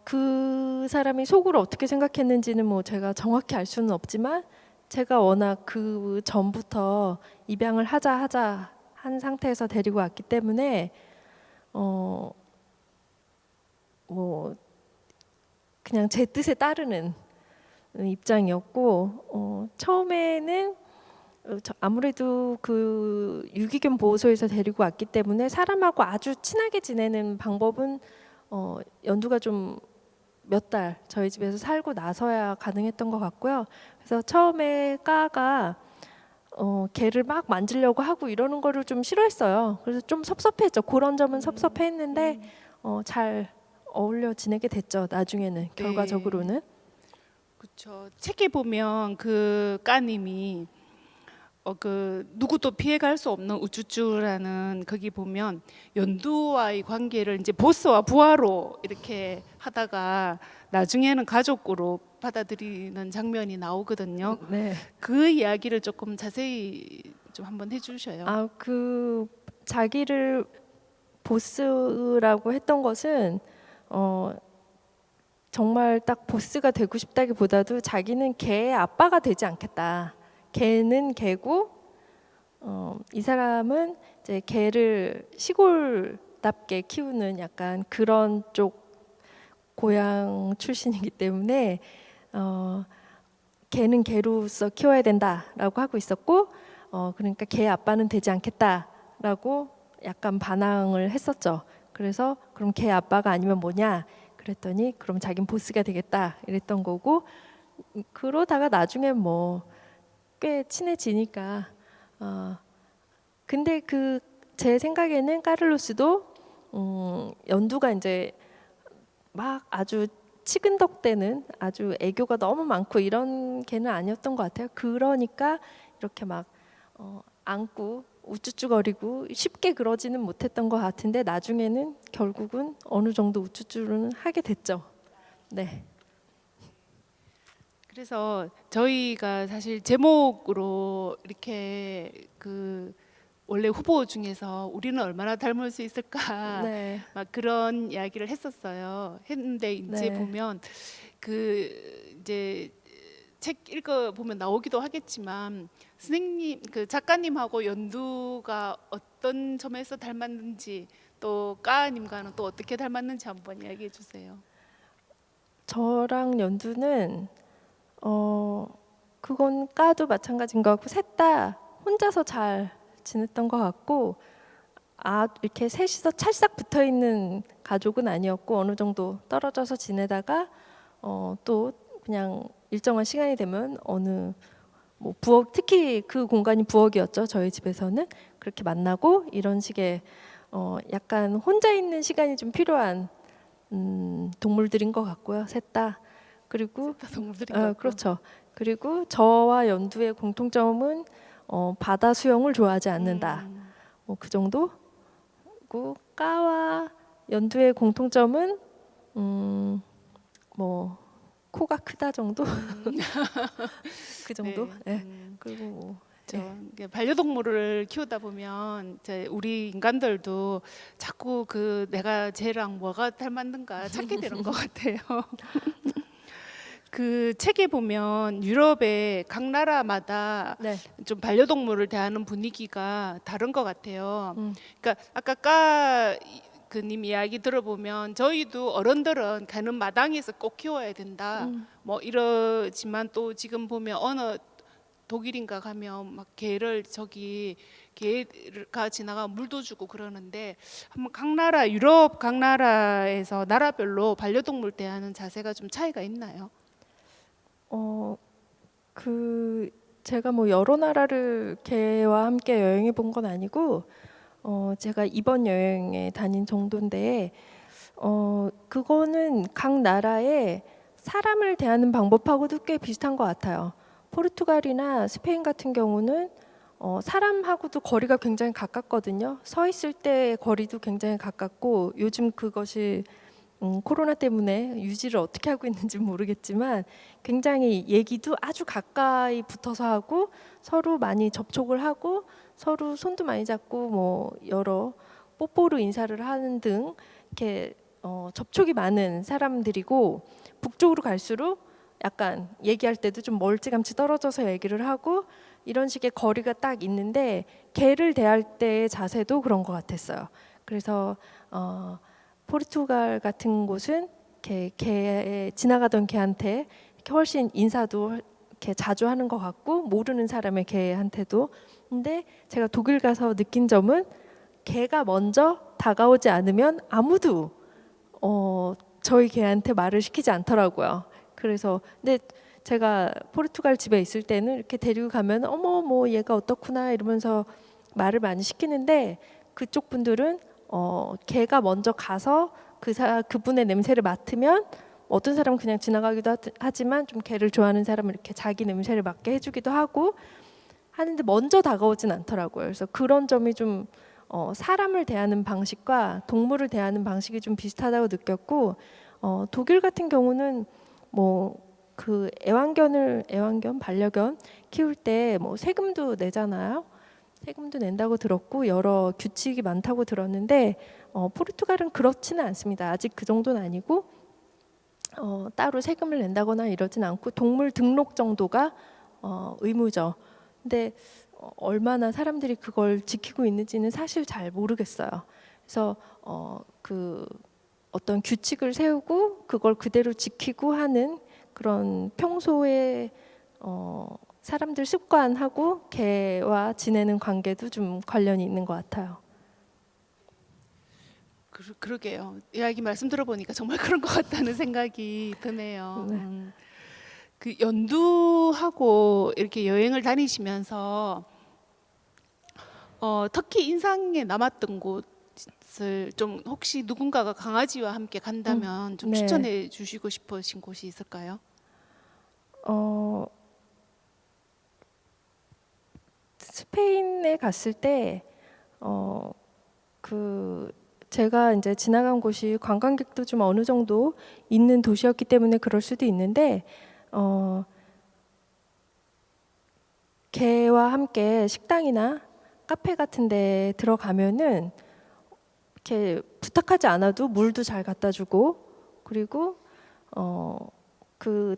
그 사람이 속으로 어떻게 생각했는지는 뭐 제가 정확히 알 수는 없지만 제가 워낙 그 전부터 입양을 하자 한 상태에서 데리고 왔기 때문에 뭐 그냥 제 뜻에 따르는 입장이었고 처음에는 아무래도 그 유기견 보호소에서 데리고 왔기 때문에 사람하고 아주 친하게 지내는 방법은 연두가 좀 몇 달 저희 집에서 살고 나서야 가능했던 것 같고요. 그래서 처음에 까가 개를 막 만지려고 하고 이러는 거를 좀 싫어했어요. 그래서 좀 섭섭했죠. 그런 점은 섭섭했는데 잘 어울려 지내게 됐죠. 나중에는 결과적으로는. 그렇죠. 책에 보면 그 까님이 그 누구도 피해갈 수 없는 우쭈쭈라는 거기 보면 연두와의 관계를 이제 보스와 부하로 이렇게 하다가 나중에는 가족으로 받아들이는 장면이 나오거든요. 네. 그 이야기를 조금 자세히 좀 한번 해주셔요. 그 자기를 보스라고 했던 것은 정말 딱 보스가 되고 싶다기보다도 자기는 개의 아빠가 되지 않겠다. 개는 개고 이 사람은 이제 개를 시골답게 키우는 약간 그런 쪽 고향 출신이기 때문에 개는 개로서 키워야 된다라고 하고 있었고 그러니까 개 아빠는 되지 않겠다라고 약간 반항을 했었죠. 그래서 그럼 개 아빠가 아니면 뭐냐 그랬더니 그럼 자긴 보스가 되겠다 이랬던 거고 그러다가 나중에 뭐 꽤 친해지니까 근데 그 제 생각에는 까를로스도 연두가 이제 막 아주 치근덕대는 아주 애교가 너무 많고 이런 개는 아니었던 것 같아요. 그러니까 이렇게 막 안고 우쭈쭈거리고 쉽게 그러지는 못했던 것 같은데 나중에는 결국은 어느 정도 우쭈쭈는 하게 됐죠. 네. 그래서 저희가 사실 제목으로 이렇게 그 원래 후보 중에서 우리는 얼마나 닮을 수 있을까 네. 막 그런 이야기를 했는데 이제 네. 보면 그 이제 책 읽어 보면 나오기도 하겠지만 선생님 그 작가님하고 연두가 어떤 점에서 닮았는지 또 까님과는 또 어떻게 닮았는지 한번 이야기해 주세요. 저랑 연두는 그건 까도 마찬가지인 것 같고 셋 다 혼자서 잘 지냈던 것 같고 이렇게 셋이서 찰싹 붙어 있는 가족은 아니었고 어느 정도 떨어져서 지내다가 또 그냥 일정한 시간이 되면 어느 뭐 부엌 특히 그 공간이 부엌이었죠. 저희 집에서는 그렇게 만나고 이런 식의 약간 혼자 있는 시간이 좀 필요한 동물들인 것 같고요. 셋 다. 그리고 다 동물들인 것 같고. 그렇죠. 그리고 저와 연두의 공통점은 바다 수영을 좋아하지 않는다. 뭐 그 정도. 그리고 까와 연두의 공통점은 뭐 코가 크다 정도. 그 정도. 네. 네. 그리고 뭐, 이게 반려동물을 키우다 보면 이제 우리 인간들도 자꾸 그 내가 쟤랑 뭐가 닮았는가 찾게 되는 것 같아요. 그 책에 보면 유럽의 각 나라마다 네. 좀 반려동물을 대하는 분위기가 다른 것 같아요. 음. 그러니까 아까 그님 이야기 들어보면 저희도 어른들은 가는 마당에서 꼭 키워야 된다. 뭐 이러지만 또 지금 보면 어느 독일인가 가면 막 개를 개가 지나가 물도 주고 그러는데 한번 각 나라 유럽 각 나라에서 나라별로 반려동물 대하는 자세가 좀 차이가 있나요? 그 제가 뭐 여러 나라를 개와 함께 여행해 본 건 아니고 제가 이번 여행에 다닌 정도인데 그거는 각 나라의 사람을 대하는 방법하고도 꽤 비슷한 것 같아요. 포르투갈이나 스페인 같은 경우는 사람하고도 거리가 굉장히 가깝거든요. 서 있을 때 거리도 굉장히 가깝고 요즘 그것이 코로나 때문에 유지를 어떻게 하고 있는지 모르겠지만 굉장히 얘기도 아주 가까이 붙어서 하고 서로 많이 접촉을 하고 서로 손도 많이 잡고 뭐 여러 뽀뽀로 인사를 하는 등 이렇게 접촉이 많은 사람들이고 북쪽으로 갈수록 약간 얘기할 때도 좀 멀찌감치 떨어져서 얘기를 하고 이런 식의 거리가 딱 있는데 개를 대할 때의 자세도 그런 것 같았어요. 그래서 포르투갈 같은 곳은 개 지나가던 개한테 이렇게 훨씬 인사도 이렇게 자주 하는 것 같고 모르는 사람의 개한테도. 근데 제가 독일 가서 느낀 점은 개가 먼저 다가오지 않으면 아무도 저희 개한테 말을 시키지 않더라고요. 그래서 근데 제가 포르투갈 집에 있을 때는 이렇게 데리고 가면 어머 뭐 얘가 어떻구나 이러면서 말을 많이 시키는데 그쪽 분들은 개가 먼저 가서 그분의 냄새를 맡으면 어떤 사람은 그냥 지나가기도 하지만 좀 개를 좋아하는 사람은 이렇게 자기 냄새를 맡게 해주기도 하고 하는데 먼저 다가오진 않더라고요. 그래서 그런 점이 좀 사람을 대하는 방식과 동물을 대하는 방식이 좀 비슷하다고 느꼈고 독일 같은 경우는 뭐 그 애완견 반려견 키울 때 뭐 세금도 내잖아요. 세금도 낸다고 들었고 여러 규칙이 많다고 들었는데 포르투갈은 그렇지는 않습니다. 아직 그 정도는 아니고 따로 세금을 낸다거나 이러진 않고 동물 등록 정도가 의무죠. 근데 얼마나 사람들이 그걸 지키고 있는지는 사실 잘 모르겠어요. 그래서 그 어떤 규칙을 세우고 그걸 그대로 지키고 하는 그런 평소에 사람들 습관하고 개와 지내는 관계도 좀 관련이 있는 것 같아요. 그러게요. 이야기 말씀 들어보니까 정말 그런 것 같다는 생각이 드네요. 네. 그 연두하고 이렇게 여행을 다니시면서 특히 인상에 남았던 곳을 좀 혹시 누군가가 강아지와 함께 간다면 좀 네. 추천해 주시고 싶으신 곳이 있을까요? 스페인에 갔을 때 제가 이제 지나간 곳이 관광객도 좀 어느 정도 있는 도시였기 때문에 그럴 수도 있는데 개와 함께 식당이나 카페 같은 데 들어가면은 이렇게 부탁하지 않아도 물도 잘 갖다 주고 그리고 그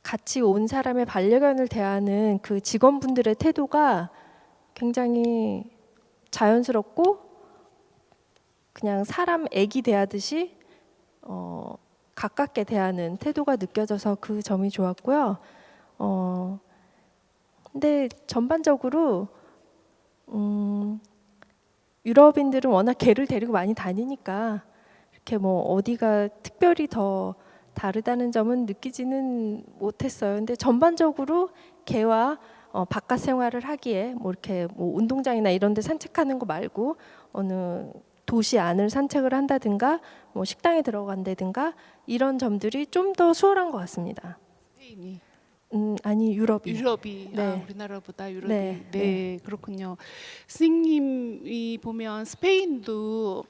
같이 온 사람의 반려견을 대하는 그 직원분들의 태도가 굉장히 자연스럽고 그냥 사람 애기 대하듯이 가깝게 대하는 태도가 느껴져서 그 점이 좋았고요. 근데 전반적으로 유럽인들은 워낙 개를 데리고 많이 다니니까 이렇게 뭐 어디가 특별히 더 다르다는 점은 느끼지는 못했어요. 근데 전반적으로 개와 바깥 생활을 하기에 뭐 이렇게 뭐 운동장이나 이런 데 산책하는 거 말고 어느 도시 안을 산책을 한다든가 뭐 식당에 들어간다든가 이런 점들이 좀 더 수월한 것 같습니다. 스페인이 아니 유럽이. 유럽이 네. 우리나라보다 유럽이 네, 네, 그렇군요. 선생님이 보면 스페인도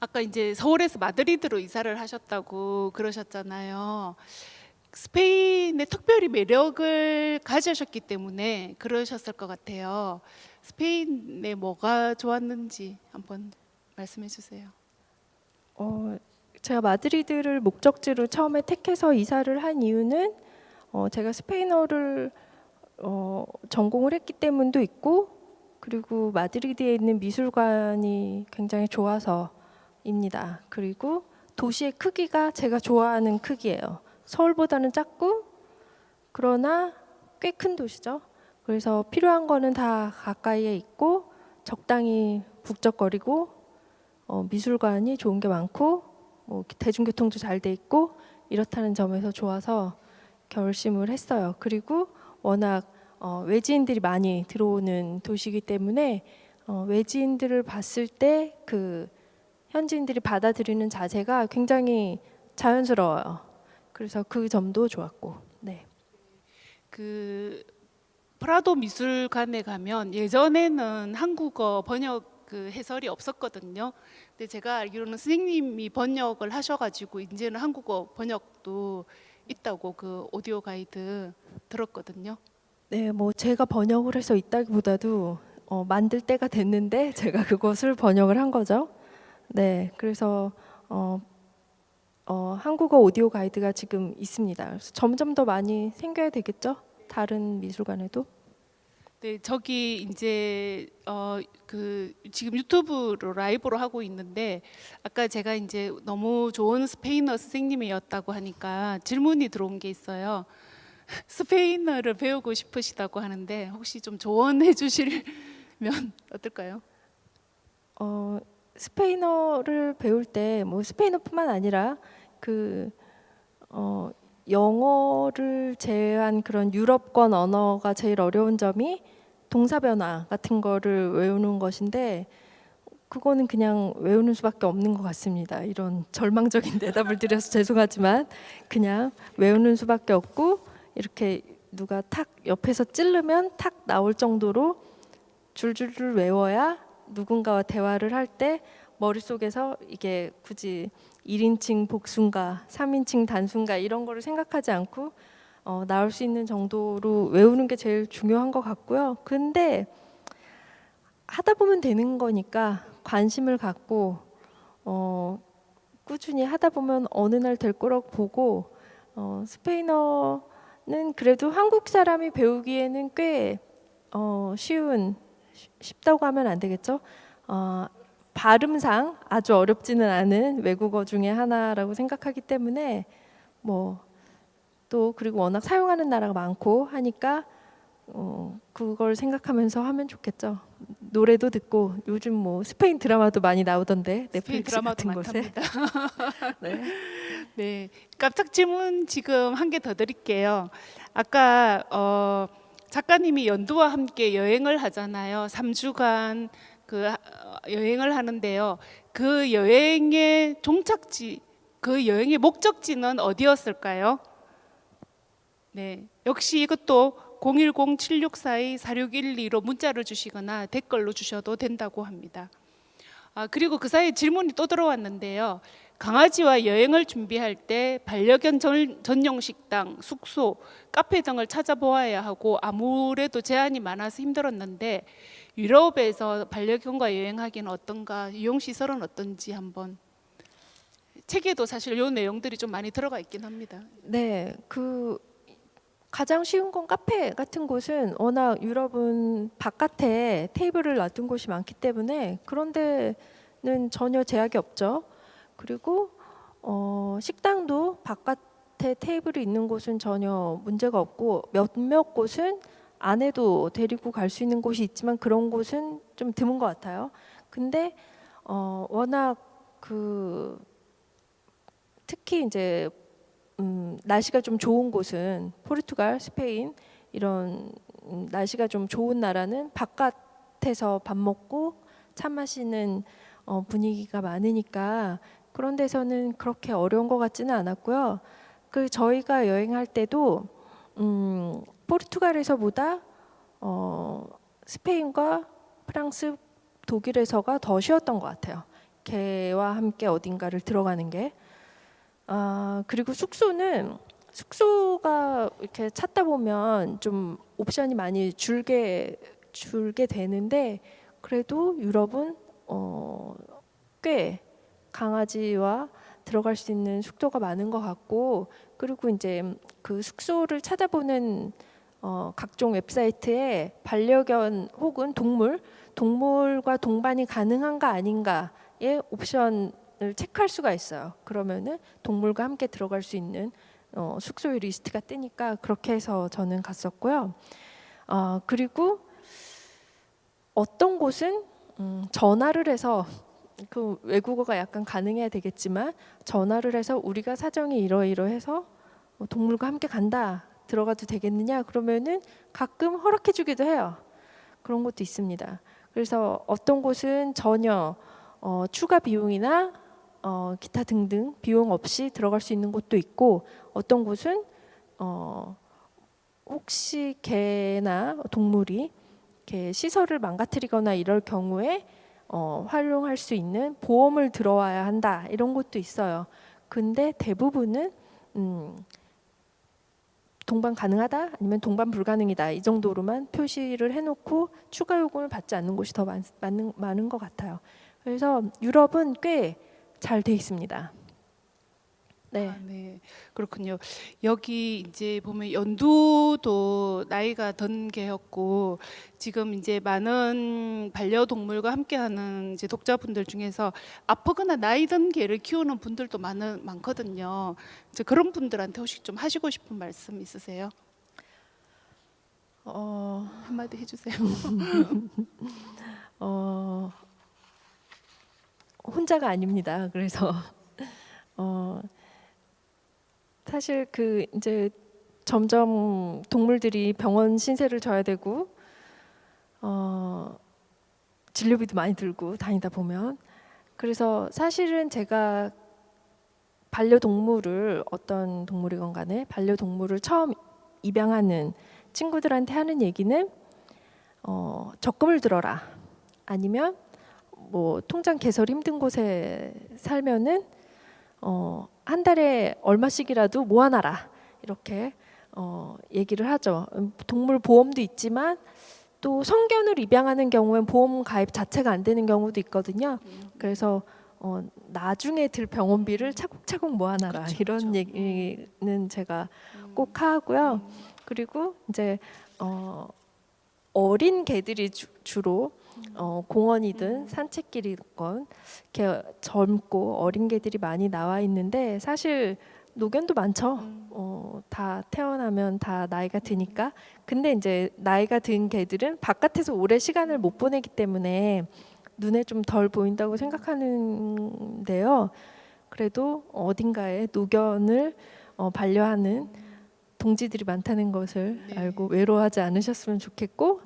아까 이제 서울에서 마드리드로 이사를 하셨다고 그러셨잖아요. 스페인의 특별히 매력을 가지셨기 때문에 그러셨을 것 같아요. 스페인에 뭐가 좋았는지 한번 말씀해 주세요. 제가 마드리드를 목적지로 처음에 택해서 이사를 한 이유는 제가 스페인어를 전공을 했기 때문도 있고 그리고 마드리드에 있는 미술관이 굉장히 좋아서입니다. 그리고 도시의 크기가 제가 좋아하는 크기예요. 서울보다는 작고 그러나 꽤 큰 도시죠. 그래서 필요한 거는 다 가까이에 있고 적당히 북적거리고 미술관이 좋은 게 많고 뭐 대중교통도 잘 돼 있고 이렇다는 점에서 좋아서 결심을 했어요. 그리고 워낙 외지인들이 많이 들어오는 도시이기 때문에 외지인들을 봤을 때 그 현지인들이 받아들이는 자세가 굉장히 자연스러워요. 그래서 그 점도 좋았고, 네. 그 프라도 미술관에 가면 예전에는 한국어 번역 그 해설이 없었거든요. 근데 제가 알기로는 선생님이 번역을 하셔가지고 이제는 한국어 번역도 있다고 그 오디오 가이드 들었거든요. 네, 뭐 제가 번역을 해서 있다기보다도 만들 때가 됐는데 제가 그것을 번역을 한 거죠. 네, 그래서 한국어 오디오 가이드가 지금 있습니다. 그래서 점점 더 많이 생겨야 되겠죠? 다른 미술관에도. 네, 저기 이제 그 지금 유튜브로 라이브로 하고 있는데 아까 제가 이제 너무 좋은 스페인어 선생님이었다고 하니까 질문이 들어온 게 있어요. 스페인어를 배우고 싶으시다고 하는데 혹시 좀 조언해 주시면 어떨까요? 스페인어를 배울 때 뭐 스페인어뿐만 아니라 그 영어를 제외한 그런 유럽권 언어가 제일 어려운 점이 동사 변화 같은 거를 외우는 것인데 그거는 그냥 외우는 수밖에 없는 것 같습니다. 이런 절망적인 대답을 드려서 죄송하지만 그냥 외우는 수밖에 없고 이렇게 누가 탁 옆에서 찌르면 탁 나올 정도로 줄줄줄 외워야 누군가와 대화를 할 때 머릿속에서 이게 굳이 1인칭 복수인가 3인칭 단수인가 이런 거를 생각하지 않고 나올 수 있는 정도로 외우는 게 제일 중요한 것 같고요. 근데 하다 보면 되는 거니까 관심을 갖고 꾸준히 하다 보면 어느 날 될 거라고 보고 스페인어는 그래도 한국 사람이 배우기에는 꽤 쉽다고 하면 안 되겠죠. 발음상 아주 어렵지는 않은 외국어 중에 하나라고 생각하기 때문에 뭐 또 그리고 워낙 사용하는 나라가 많고 하니까 그걸 생각하면서 하면 좋겠죠. 노래도 듣고 요즘 뭐 스페인 드라마도 많이 나오던데 스페인 넷플릭스 드라마도 같은 곳에. 많답니다. 네. 네, 깜짝 질문 지금 한 개 더 드릴게요. 아까 작가님이 연두와 함께 여행을 하잖아요. 3주간 그 여행을 하는데요. 그 여행의 종착지, 그 여행의 목적지는 어디였을까요? 네, 역시 이것도 010-7642-4612로 문자를 주시거나 댓글로 주셔도 된다고 합니다. 그리고 그 사이에 질문이 또 들어왔는데요. 강아지와 여행을 준비할 때 반려견 전용 식당, 숙소, 카페 등을 찾아보아야 하고 아무래도 제한이 많아서 힘들었는데 유럽에서 반려견과 여행하기는 어떤가, 유용시설은 어떤지 한번. 책에도 사실 이 내용들이 좀 많이 들어가 있긴 합니다. 네, 그 가장 쉬운 건 카페 같은 곳은 워낙 유럽은 바깥에 테이블을 놔둔 곳이 많기 때문에 그런 데는 전혀 제약이 없죠. 그리고 식당도 바깥에 테이블이 있는 곳은 전혀 문제가 없고 몇몇 곳은 안에도 데리고 갈 수 있는 곳이 있지만 그런 곳은 좀 드문 것 같아요. 근데 워낙 그 특히 이제 날씨가 좀 좋은 곳은 포르투갈, 스페인 이런 날씨가 좀 좋은 나라는 바깥에서 밥 먹고 차 마시는 분위기가 많으니까 그런 데서는 그렇게 어려운 것 같지는 않았고요. 그 저희가 여행할 때도 포르투갈에서보다 스페인과 프랑스, 독일에서가 더 쉬웠던 것 같아요. 개와 함께 어딘가를 들어가는 게. 그리고 숙소가 이렇게 찾다 보면 좀 옵션이 많이 줄게 되는데 그래도 유럽은 꽤 강아지와 들어갈 수 있는 숙소가 많은 것 같고 그리고 이제 그 숙소를 찾아보는 각종 웹사이트에 반려견 혹은 동물과 동반이 가능한가 아닌가의 옵션을 체크할 수가 있어요. 그러면은 동물과 함께 들어갈 수 있는 숙소의 리스트가 뜨니까 그렇게 해서 저는 갔었고요. 그리고 어떤 곳은 전화를 해서 그 외국어가 약간 가능해야 되겠지만 전화를 해서 우리가 사정이 이러이러해서 동물과 함께 간다 들어가도 되겠느냐 그러면은 가끔 허락해주기도 해요. 그런 것도 있습니다. 그래서 어떤 곳은 전혀 추가 비용이나 기타 등등 비용 없이 들어갈 수 있는 곳도 있고 어떤 곳은 혹시 개나 동물이 이렇게 시설을 망가뜨리거나 이럴 경우에 활용할 수 있는 보험을 들어와야 한다 이런 것도 있어요. 근데 대부분은 동반 가능하다 아니면 동반 불가능이다 이 정도로만 표시를 해놓고 추가 요금을 받지 않는 곳이 더 많은 것 같아요. 그래서 유럽은 꽤 잘 돼 있습니다. 네. 네, 그렇군요. 여기 이제 보면 연두도 나이가 든 개였고 지금 이제 많은 반려동물과 함께하는 이제 독자분들 중에서 아프거나 나이 든 개를 키우는 분들도 많거든요. 이제 그런 분들한테 혹시 좀 하시고 싶은 말씀 있으세요? 한마디 해주세요. 혼자가 아닙니다. 그래서 사실 그 이제 점점 동물들이 병원 신세를 져야 되고 진료비도 많이 들고 다니다 보면 그래서 사실은 제가 반려동물을 어떤 동물이건 간에 반려동물을 처음 입양하는 친구들한테 하는 얘기는 적금을 들어라 아니면 뭐 통장 개설 힘든 곳에 살면은 한 달에 얼마씩이라도 모아놔라 이렇게 얘기를 하죠. 동물 보험도 있지만 또 성견을 입양하는 경우엔 보험 가입 자체가 안 되는 경우도 있거든요. 그래서 나중에 들 병원비를 차곡차곡 모아놔라 그쵸, 이런 그쵸. 얘기는 제가 꼭 하고요. 그리고 이제 어린 개들이 주로 공원이든 산책길이건 이렇게 젊고 어린 개들이 많이 나와 있는데 사실 노견도 많죠. 다 태어나면 다 나이가 드니까. 근데 이제 나이가 든 개들은 바깥에서 오래 시간을 못 보내기 때문에 눈에 좀 덜 보인다고 생각하는데요. 그래도 어딘가에 노견을 반려하는 동지들이 많다는 것을 네. 알고 외로워하지 않으셨으면 좋겠고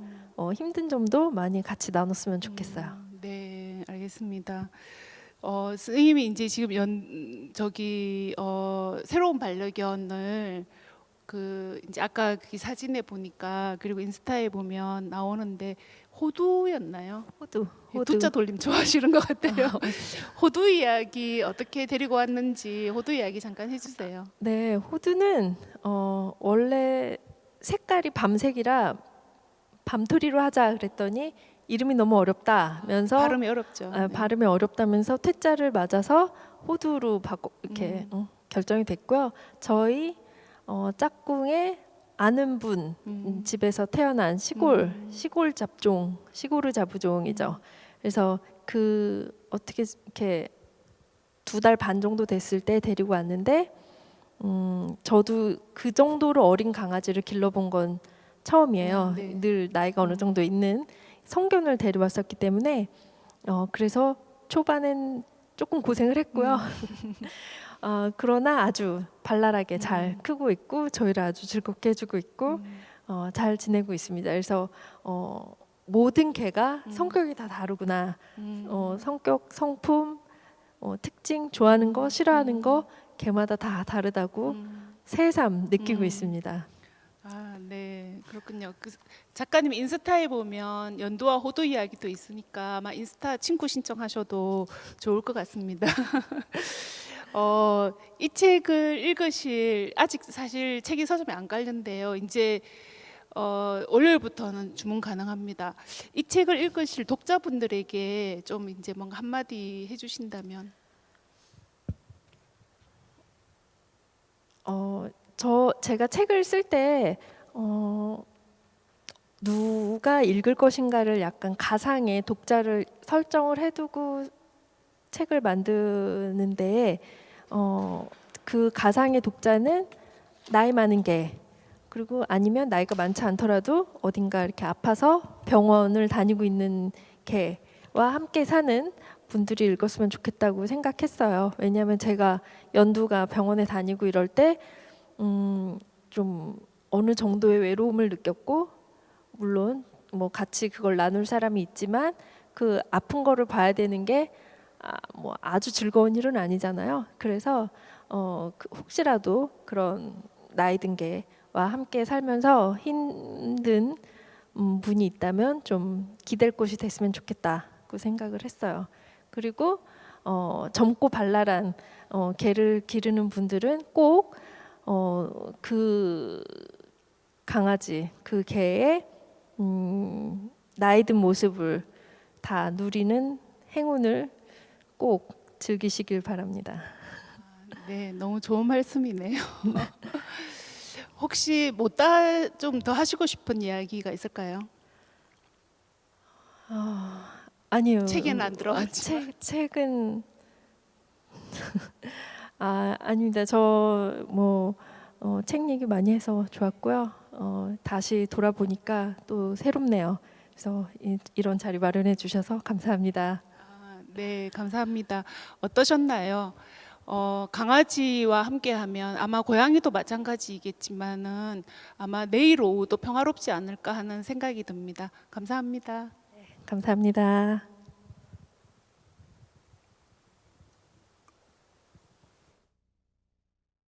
힘든 점도 많이 같이 나눴으면 좋겠어요. 네, 알겠습니다. 선생님이 이제 지금 새로운 반려견을 그 이제 아까 그 사진에 보니까 그리고 인스타에 보면 나오는데 호두였나요? 호두. 두자 돌림 좋아하시는 것 같아요. 호두 이야기 어떻게 데리고 왔는지 호두 이야기 잠깐 해주세요. 네, 호두는 원래 색깔이 밤색이라 밤토리로 하자 그랬더니 이름이 너무 어렵다면서 발음이 어렵죠. 네. 발음이 어렵다면서 퇴짜를 맞아서 호두로 바꿔 이렇게 결정이 됐고요. 저희 짝꿍의 아는 분 집에서 태어난 시골 잡종, 시골의 자부종이죠. 그래서 그 어떻게 이렇게 2달 반 정도 됐을 때 데리고 왔는데 저도 그 정도로 어린 강아지를 길러본 건 처음이에요. 네. 늘 나이가 어느 정도 있는 성견을 데려왔었기 때문에 그래서 초반엔 조금 고생을 했고요. 그러나 아주 발랄하게 잘 크고 있고 저희를 아주 즐겁게 해주고 있고 잘 지내고 있습니다. 그래서 모든 개가 성격이 다 다르구나. 성격, 성품, 특징, 좋아하는 거, 싫어하는 거 개마다 다 다르다고 새삼 느끼고 있습니다. 아, 네, 그렇군요. 그 작가님 인스타에 보면 연두와 호두 이야기도 있으니까 아마 인스타 친구 신청하셔도 좋을 것 같습니다. 이 책을 읽으실 아직 사실 책이 서점에 안 깔렸는데요. 이제 월요일부터는 주문 가능합니다. 이 책을 읽으실 독자분들에게 좀 이제 뭔가 한마디 해주신다면. 제가 책을 쓸 때 누가 읽을 것인가를 약간 가상의 독자를 설정을 해두고 책을 만드는데 그 가상의 독자는 나이 많은 개 그리고 아니면 나이가 많지 않더라도 어딘가 이렇게 아파서 병원을 다니고 있는 개와 함께 사는 분들이 읽었으면 좋겠다고 생각했어요. 왜냐하면 제가 연두가 병원에 다니고 이럴 때 좀 어느 정도의 외로움을 느꼈고 물론 뭐 같이 그걸 나눌 사람이 있지만 그 아픈 거를 봐야 되는 게 뭐 아주 즐거운 일은 아니잖아요. 그래서 혹시라도 그런 나이 든 개와 함께 살면서 힘든 분이 있다면 좀 기댈 곳이 됐으면 좋겠다고 생각을 했어요. 그리고 젊고 발랄한 개를 기르는 분들은 꼭 그 강아지, 그 개의 나이 든 모습을 다 누리는 행운을 꼭 즐기시길 바랍니다. 네, 너무 좋은 말씀이네요. 혹시 못다 좀 더 하시고 싶은 이야기가 있을까요? 아니요. 책에는 안 들어갔지만. 책은 아닙니다. 저 뭐 책 얘기 많이 해서 좋았고요. 다시 돌아보니까 또 새롭네요. 그래서 이런 자리 마련해 주셔서 감사합니다. 네, 감사합니다. 어떠셨나요? 강아지와 함께하면 아마 고양이도 마찬가지이겠지만은 아마 내일 오후도 평화롭지 않을까 하는 생각이 듭니다. 감사합니다. 감사합니다.